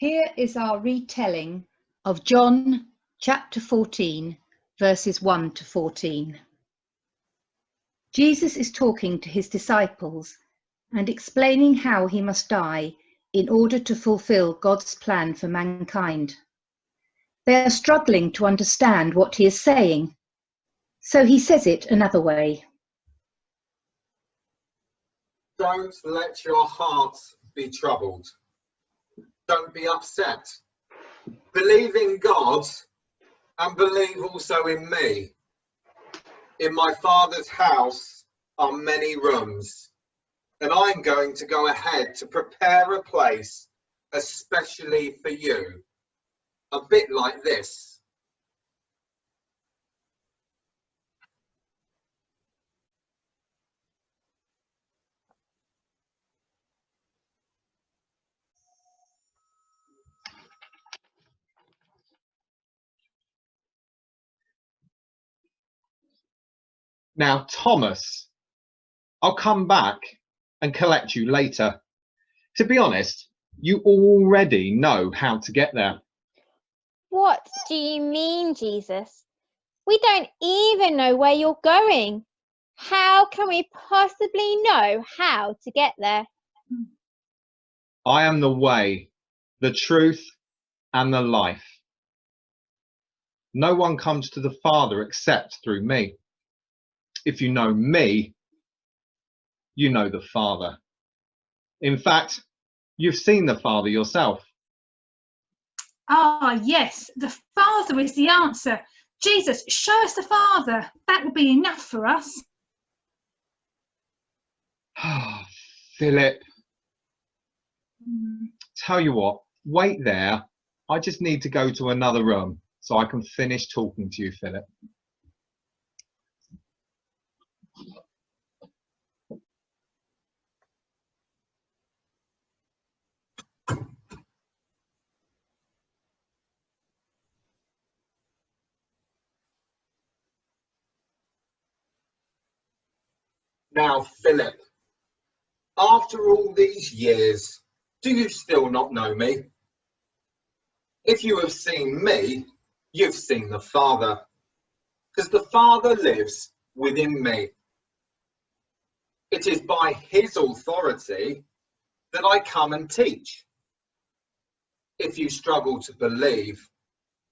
Here is our retelling of John chapter 14, verses 1 to 14. Jesus is talking to his disciples and explaining how he must die in order to fulfill God's plan for mankind. They are struggling to understand what he is saying, so he says it another way. Don't let your hearts be troubled. Don't be upset. Believe in God and believe also in me. In my Father's house are many rooms, and I'm going to go ahead to prepare a place especially for you. A bit like this. Now, Thomas, I'll come back and collect you later. To be honest, you already know how to get there. What do you mean, Jesus? We don't even know where you're going. How can we possibly know how to get there? I am the way, the truth, and the life. No one comes to the Father except through me. If you know me, you know the Father. In fact, you've seen the Father yourself. Ah, yes, the Father is the answer. Jesus, show us the Father. That will be enough for us. Philip, tell you what, wait there. I just need to go to another room so I can finish talking to you, Philip. Now, Philip, after all these years, do you still not know me? If you have seen me, you've seen the Father, because the Father lives within me. It is by his authority that I come and teach. If you struggle to believe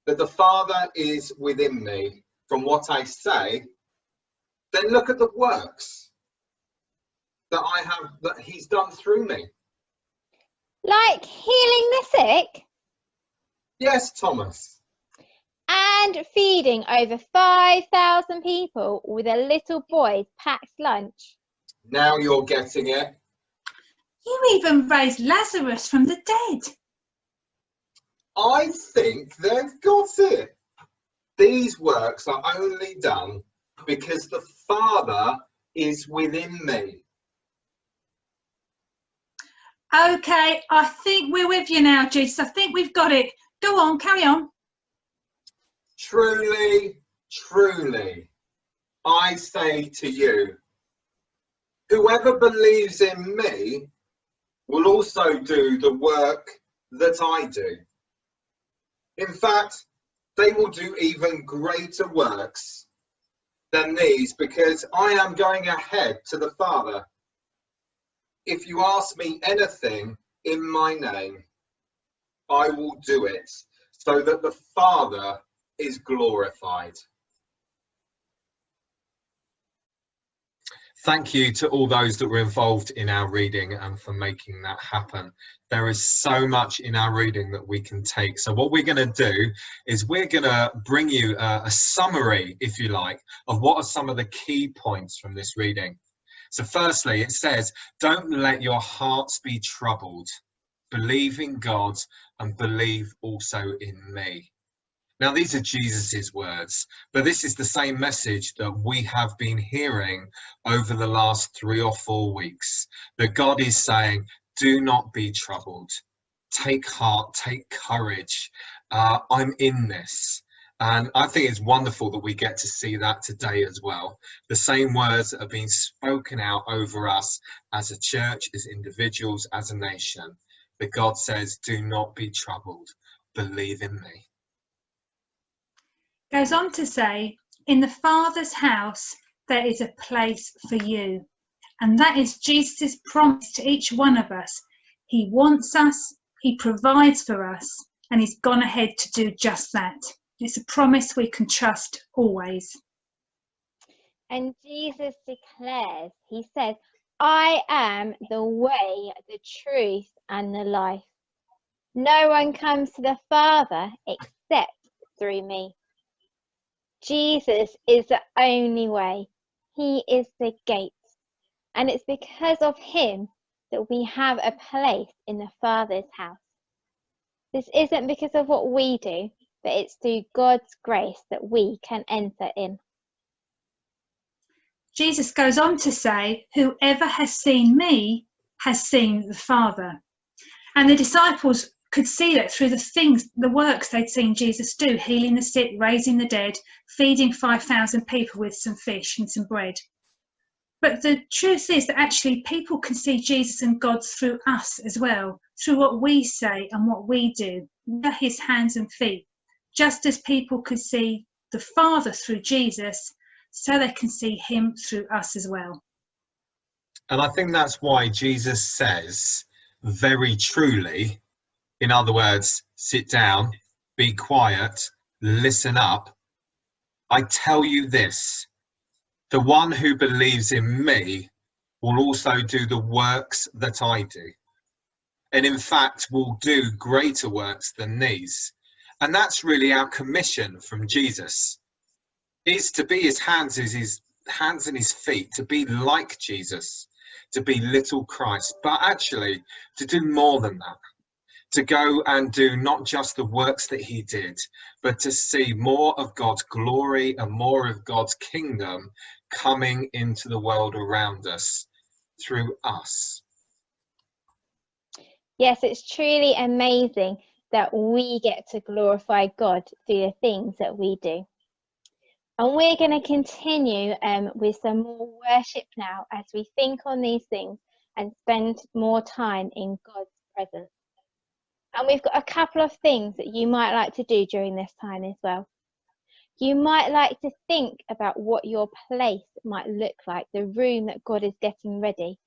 that the Father is within me from what I say, then look at the works that he's done through me. Like healing the sick? Yes, Thomas. And feeding over 5,000 people with a little boy's packed lunch. Now you're getting it. You even raised Lazarus from the dead. I think they've got it. These works are only done because the Father is within me. Okay, I think we're with you now, Jesus. I think we've got it. Go on, carry on. Truly, truly, I say to you, whoever believes in me will also do the work that I do. In fact, they will do even greater works than these, because I am going ahead to the Father. If you ask me anything in my name, I will do it, so that the Father is glorified. Thank you to all those that were involved in our reading and for making that happen. There is so much in our reading that we can take. So what we're going to do is we're going to bring you a summary, if you like, of what are some of the key points from this reading. So firstly, it says, don't let your hearts be troubled. Believe in God and believe also in me. Now, these are Jesus's words, but this is the same message that we have been hearing over the last 3 or 4 weeks, that God is saying, do not be troubled. Take heart, take courage. I'm in this. And I think it's wonderful that we get to see that today as well. The same words that are being spoken out over us as a church, as individuals, as a nation. But God says, do not be troubled. Believe in me. Goes on to say, in the Father's house, there is a place for you. And that is Jesus' promise to each one of us. He wants us, he provides for us, and he's gone ahead to do just that. It's a promise we can trust always. And Jesus declares, he says, I am the way, the truth, and the life. No one comes to the Father except through me. Jesus is the only way. He is the gate. And it's because of him that we have a place in the Father's house. This isn't because of what we do, but it's through God's grace that we can enter in. Jesus goes on to say, whoever has seen me has seen the Father. And the disciples could see that through the works they'd seen Jesus do, healing the sick, raising the dead, feeding 5,000 people with some fish and some bread. But the truth is that actually people can see Jesus and God through us as well, through what we say and what we do. We're his hands and feet. Just as people could see the Father through Jesus, so they can see him through us as well. And I think that's why Jesus says, very truly, in other words, sit down, be quiet, listen up. I tell you this, the one who believes in me will also do the works that I do. And in fact, will do greater works than these. And that's really our commission from Jesus, is to be his hands and his feet, to be like Jesus, to be little Christ, but actually to do more than that. To go and do not just the works that he did, but to see more of God's glory and more of God's kingdom coming into the world around us through us. Yes, it's truly amazing that we get to glorify God through the things that we do. And we're going to continue with some more worship now as we think on these things and spend more time in God's presence. And we've got a couple of things that you might like to do during this time as well. You might like to think about what your place might look like, the room that God is getting ready.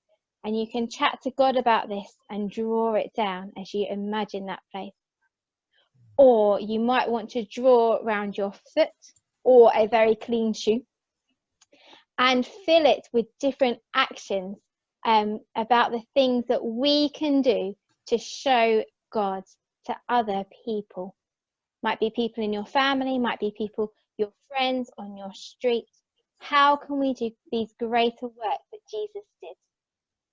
And you can chat to God about this and draw it down as you imagine that place. Or you might want to draw around your foot or a very clean shoe and fill it with different actions about the things that we can do to show God to other people. Might be people in your family, might be people, your friends on your street. How can we do these greater works that Jesus did?